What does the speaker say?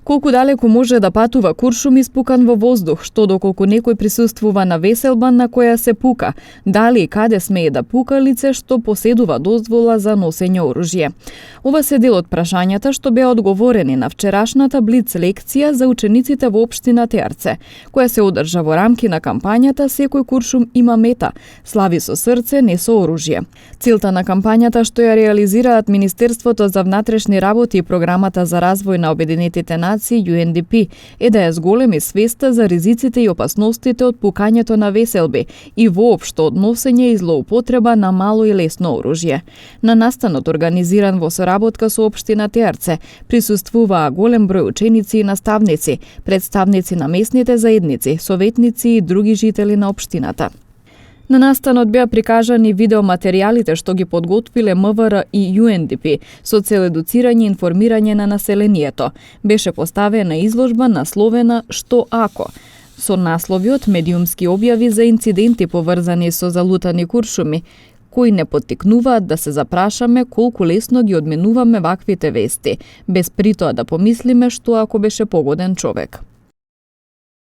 Колку далеку може да патува куршум испукан во воздух, што доколку некој присуствува на веселба на која се пука, дали и каде смее да пука лице што поседува дозвола за носење оружје. Ова се дел од прашањата што беа одговорени на вчерашната блиц лекција за учениците во општина Теарце, која се одржа во рамки на кампањата Секој куршум има мета, слави со срце, не со оружје. Целта на кампањата што ја реализираат Министерството за внатрешни работи и Програмата за развој на Обединетите нации UNDP е да ја зголеми свеста за ризиците и опасностите од пукањето на веселби и воопшто од носење и злоупотреба на мало и лесно оружје. На настанот организиран во соработка со општина Теарце присуствуваа голем број ученици и наставници, представници на местните заедници, советници и други жители на општината. На настанот беа прикажани видеоматеријалите што ги подготвиле МВР и UNDP со цел едуцирање и информирање на населението. Беше поставена изложба насловена «Што ако?», со насловиот медиумски објави за инциденти поврзани со залутани куршуми, кои не поттикнуваат да се запрашаме колку лесно ги одменуваме ваквите вести, без притоа да помислиме што ако беше погоден човек.